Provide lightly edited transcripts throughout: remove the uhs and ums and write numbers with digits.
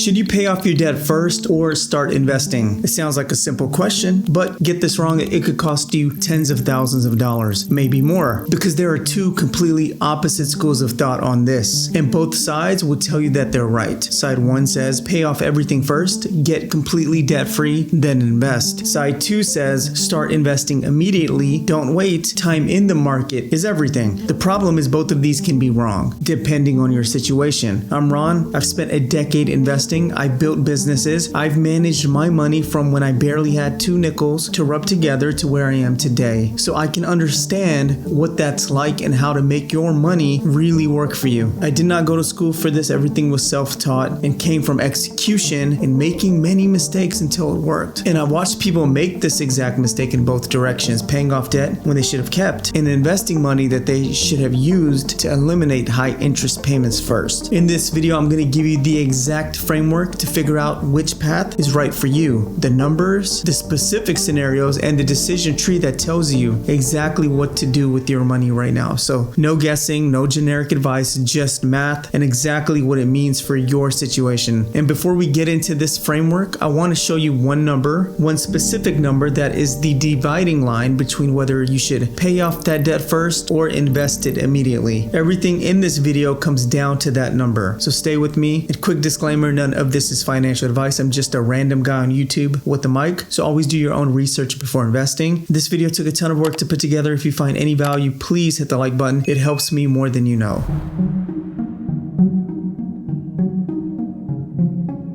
Should you pay off your debt first or start investing? It sounds like a simple question, but get this wrong, it could cost you tens of thousands of dollars, maybe more, because there are two completely opposite schools of thought on this, and both sides will tell you that they're right. Side one says pay off everything first, get completely debt-free, then invest. Side two says start investing immediately, don't wait, time in the market is everything. The problem is both of these can be wrong, depending on your situation. I'm Ron. I've spent a decade investing. I built businesses. I've managed my money from when I barely had 2 nickels to rub together to where I am today. So I can understand what that's like and how to make your money really work for you. I did not go to school for this. Everything was self-taught and came from execution and making many mistakes until it worked. And I watched people make this exact mistake in both directions, paying off debt when they should have kept and investing money that they should have used to eliminate high interest payments first. In this video, I'm going to give you the exact framework to figure out which path is right for you, the numbers, the specific scenarios, and the decision tree that tells you exactly what to do with your money right now. So no guessing, no generic advice, just math and exactly what it means for your situation. And before we get into this framework, I want to show you one specific number that is the dividing line between whether you should pay off that debt first or invest it immediately. Everything in this video comes down to that number. So stay with me. A quick disclaimer, none of this is financial advice. I'm just a random guy on YouTube with a mic. So always do your own research before investing. This video took a ton of work to put together. If you find any value, please hit the like button. It helps me more than you know.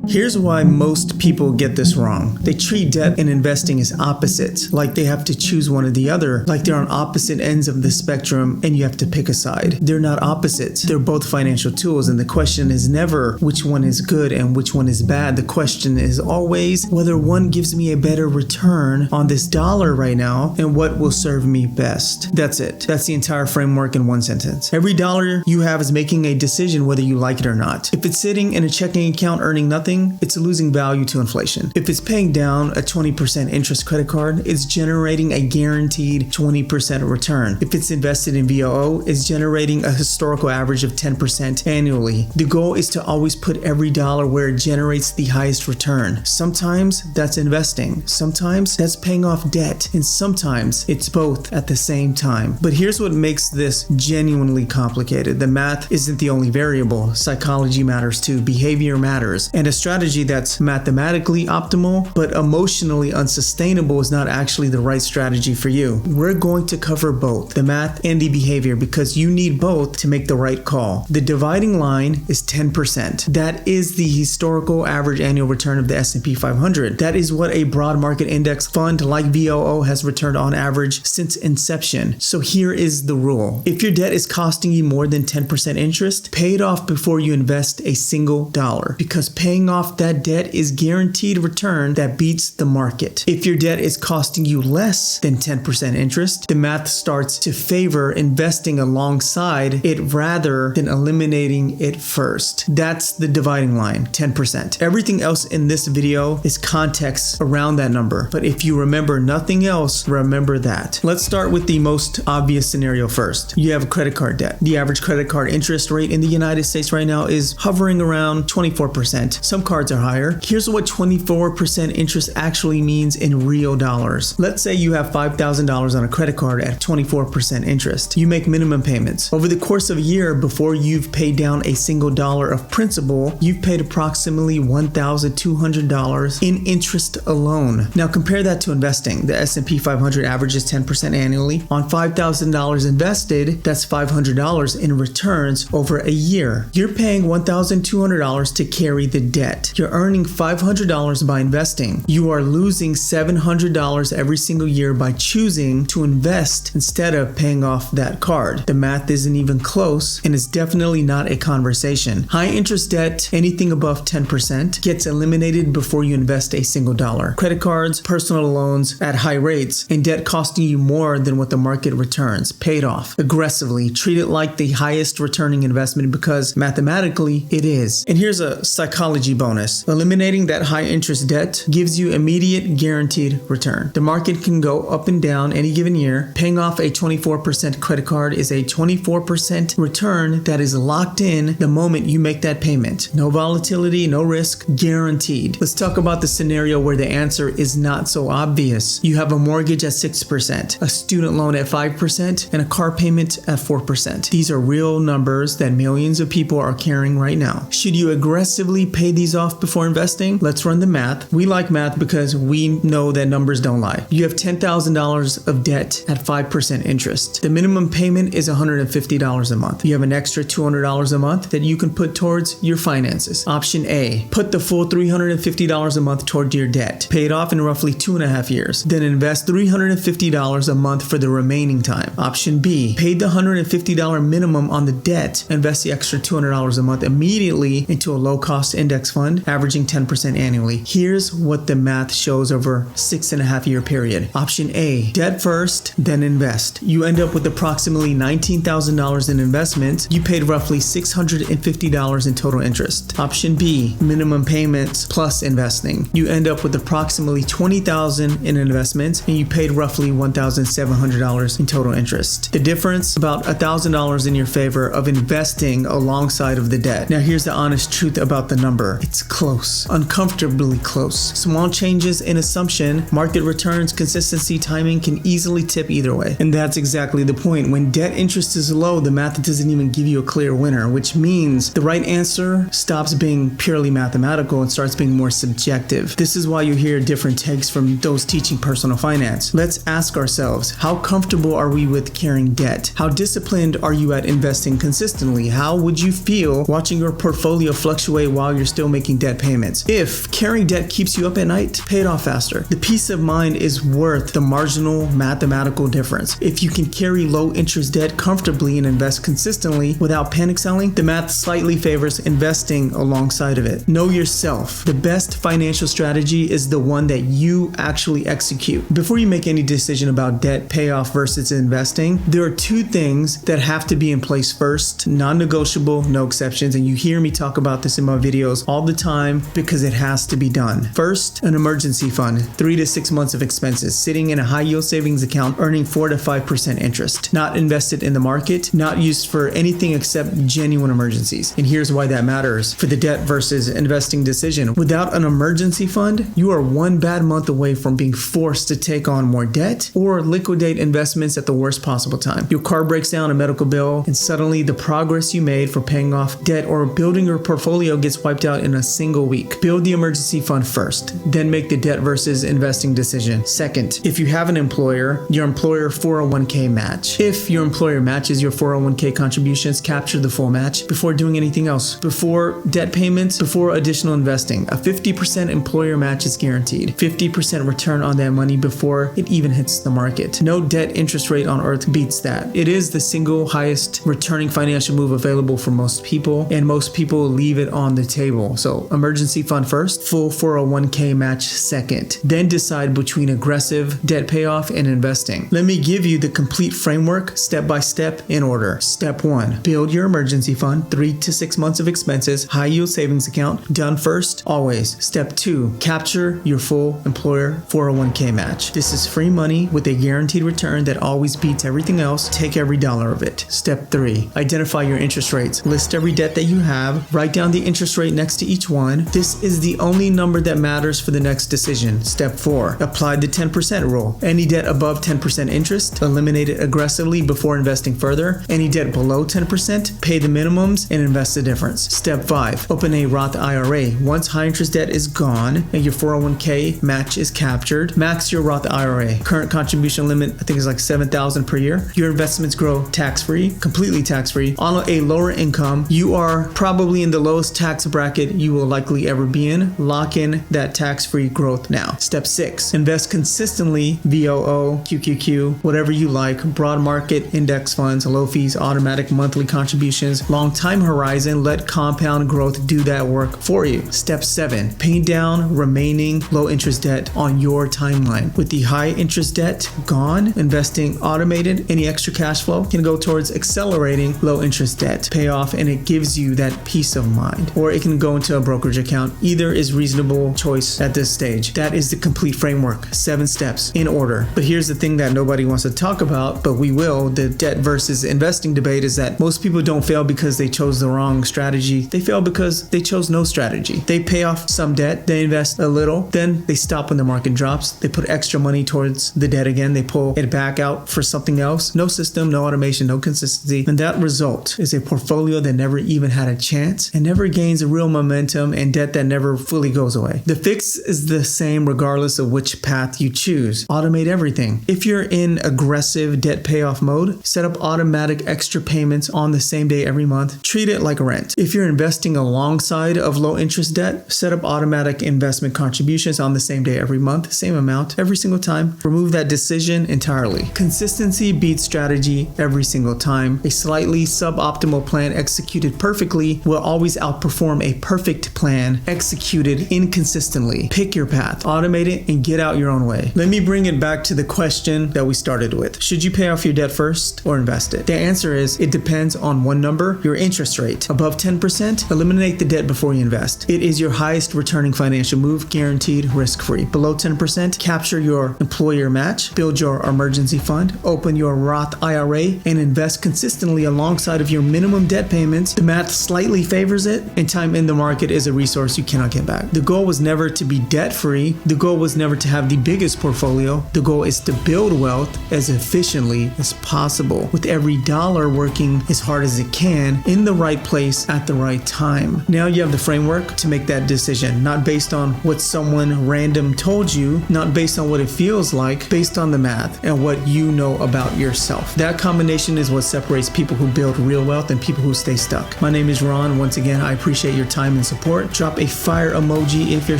Here's why most people get this wrong. They treat debt and investing as opposites, like they have to choose one or the other, like they're on opposite ends of the spectrum and you have to pick a side. They're not opposites. They're both financial tools, and the question is never which one is good and which one is bad. The question is always whether one gives me a better return on this dollar right now and what will serve me best. That's it. That's the entire framework in one sentence. Every dollar you have is making a decision whether you like it or not. If it's sitting in a checking account earning nothing, it's losing value to inflation. If it's paying down a 20% interest credit card, it's generating a guaranteed 20% return. If it's invested in VOO, it's generating a historical average of 10% annually. The goal is to always put every dollar where it generates the highest return. Sometimes that's investing, sometimes that's paying off debt, and sometimes it's both at the same time. But here's what makes this genuinely complicated. The math isn't the only variable. Psychology matters too. Behavior matters. And a strategy that's mathematically optimal but emotionally unsustainable is not actually the right strategy for you. We're going to cover both, the math and the behavior, because you need both to make the right call. The dividing line is 10%. That is the historical average annual return of the S&P 500. That is what a broad market index fund like VOO has returned on average since inception. So here is the rule. If your debt is costing you more than 10% interest, pay it off before you invest a single dollar, because paying off that debt is guaranteed return that beats the market. If your debt is costing you less than 10% interest, the math starts to favor investing alongside it rather than eliminating it first. That's the dividing line, 10%. Everything else in this video is context around that number. But if you remember nothing else, remember that. Let's start with the most obvious scenario first. You have a credit card debt. The average credit card interest rate in the United States right now is hovering around 24%. Some cards are higher. Here's what 24% interest actually means in real dollars. Let's say you have $5,000 on a credit card at 24% interest. You make minimum payments. Over the course of a year, before you've paid down a single dollar of principal, you've paid approximately $1,200 in interest alone. Now compare that to investing. The S&P 500 averages 10% annually. On $5,000 invested, that's $500 in returns over a year. You're paying $1,200 to carry the debt. You're earning $500 by investing. You are losing $700 every single year by choosing to invest instead of paying off that card. The math isn't even close, and it's definitely not a conversation. High interest debt, anything above 10%, gets eliminated before you invest a single dollar. Credit cards, personal loans at high rates, and debt costing you more than what the market returns, paid off aggressively. Treat it like the highest returning investment because mathematically it is. And here's a psychology bonus. Eliminating that high interest debt gives you immediate guaranteed return. The market can go up and down any given year. Paying off a 24% credit card is a 24% return that is locked in the moment you make that payment. No volatility, no risk, guaranteed. Let's talk about the scenario where the answer is not so obvious. You have a mortgage at 6%, a student loan at 5%, and a car payment at 4%. These are real numbers that millions of people are carrying right now. Should you aggressively pay these off before investing? Let's run the math. We like math because we know that numbers don't lie. You have $10,000 of debt at 5% interest. The minimum payment is $150 a month. You have an extra $200 a month that you can put towards your finances. Option A, put the full $350 a month toward your debt. Pay it off in roughly 2.5 years. Then invest $350 a month for the remaining time. Option B, pay the $150 minimum on the debt. Invest the extra $200 a month immediately into a low-cost index fund, averaging 10% annually. Here's what the math shows over 6.5-year period. Option A, debt first, then invest. You end up with approximately $19,000 in investments. You paid roughly $650 in total interest. Option B, minimum payments plus investing. You end up with approximately $20,000 in investments and you paid roughly $1,700 in total interest. The difference, about $1,000 in your favor of investing alongside of the debt. Now here's the honest truth about the number. It's close, uncomfortably close. Small changes in assumption, market returns, consistency, timing can easily tip either way. And that's exactly the point. When debt interest is low, the math doesn't even give you a clear winner, which means the right answer stops being purely mathematical and starts being more subjective. This is why you hear different takes from those teaching personal finance. Let's ask ourselves, how comfortable are we with carrying debt? How disciplined are you at investing consistently? How would you feel watching your portfolio fluctuate while you're still making debt payments? If carrying debt keeps you up at night, pay it off faster. The peace of mind is worth the marginal mathematical difference. If you can carry low interest debt comfortably and invest consistently without panic selling, the math slightly favors investing alongside of it. Know yourself. The best financial strategy is the one that you actually execute. Before you make any decision about debt payoff versus investing, there are two things that have to be in place first, non-negotiable, no exceptions, and you hear me talk about this in my videos all the time because it has to be done. First, an emergency fund, 3 to 6 months of expenses, sitting in a high yield savings account, earning 4 to 5% interest, not invested in the market, not used for anything except genuine emergencies. And here's why that matters for the debt versus investing decision. Without an emergency fund, you are one bad month away from being forced to take on more debt or liquidate investments at the worst possible time. Your car breaks down, a medical bill, and suddenly the progress you made for paying off debt or building your portfolio gets wiped out in a single week. Build the emergency fund first, then make the debt versus investing decision. Second, if you have an employer, your employer 401k match. If your employer matches your 401k contributions, capture the full match before doing anything else. Before debt payments, before additional investing, a 50% employer match is guaranteed. 50% return on that money before it even hits the market. No debt interest rate on earth beats that. It is the single highest returning financial move available for most people, and most people leave it on the table. So emergency fund first, full 401k match second. Then decide between aggressive debt payoff and investing. Let me give you the complete framework step by step in order. Step 1, build your emergency fund, 3 to 6 months of expenses, high yield savings account, done first, always. Step 2, capture your full employer 401k match. This is free money with a guaranteed return that always beats everything else. Take every dollar of it. Step 3, identify your interest rates. List every debt that you have, write down the interest rate next to each one. This is the only number that matters for the next decision. Step 4, apply the 10% rule. Any debt above 10% interest, eliminate it aggressively before investing further. Any debt below 10%, pay the minimums and invest the difference. Step 5, open a Roth IRA. Once high interest debt is gone and your 401k match is captured, max your Roth IRA. Current contribution limit, I think, is like $7,000 per year. Your investments grow tax-free, completely tax-free. On a lower income, you are probably in the lowest tax bracket you will likely ever be in. Lock in that tax-free growth now. Step 6, invest consistently, VOO, QQQ, whatever you like, broad market, index funds, low fees, automatic monthly contributions, long time horizon, let compound growth do that work for you. Step 7, pay down remaining low interest debt on your timeline. With the high interest debt gone, investing automated, any extra cash flow can go towards accelerating low interest debt payoff, and it gives you that peace of mind. Or it can go into into a brokerage account. Either is reasonable choice at this stage. That is the complete framework. 7 steps in order. But here's the thing that nobody wants to talk about, but we will. The debt versus investing debate is that most people don't fail because they chose the wrong strategy. They fail because they chose no strategy. They pay off some debt, they invest a little, then they stop when the market drops. They put extra money towards the debt again. They pull it back out for something else. No system, no automation, no consistency. And that result is a portfolio that never even had a chance and never gains a real momentum, and debt that never fully goes away. The fix is the same regardless of which path you choose. Automate everything. If you're in aggressive debt payoff mode, set up automatic extra payments on the same day every month. Treat it like a rent. If you're investing alongside of low interest debt, set up automatic investment contributions on the same day every month, same amount every single time. Remove that decision entirely. Consistency beats strategy every single time. A slightly suboptimal plan executed perfectly will always outperform a perfect plan executed inconsistently. Pick your path, automate it, and get out your own way. Let me bring it back to the question that we started with. Should you pay off your debt first or invest it? The answer is it depends on one number, your interest rate. Above 10%, eliminate the debt before you invest. It is your highest returning financial move, guaranteed risk-free. Below 10%, capture your employer match, build your emergency fund, open your Roth IRA, and invest consistently alongside of your minimum debt payments. The math slightly favors it, and time in the market is a resource you cannot get back. The goal was never to be debt-free. The goal was never to have the biggest portfolio. The goal is to build wealth as efficiently as possible, with every dollar working as hard as it can in the right place at the right time. Now you have the framework to make that decision, not based on what someone random told you, not based on what it feels like, based on the math and what you know about yourself. That combination is what separates people who build real wealth and people who stay stuck. My name is Ron. Once again, I appreciate your time and support. Drop a fire emoji if you're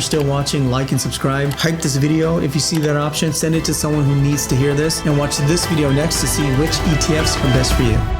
still watching, like and subscribe. Hype this video if you see that option. Send it to someone who needs to hear this, and watch this video next to see which ETFs are best for you.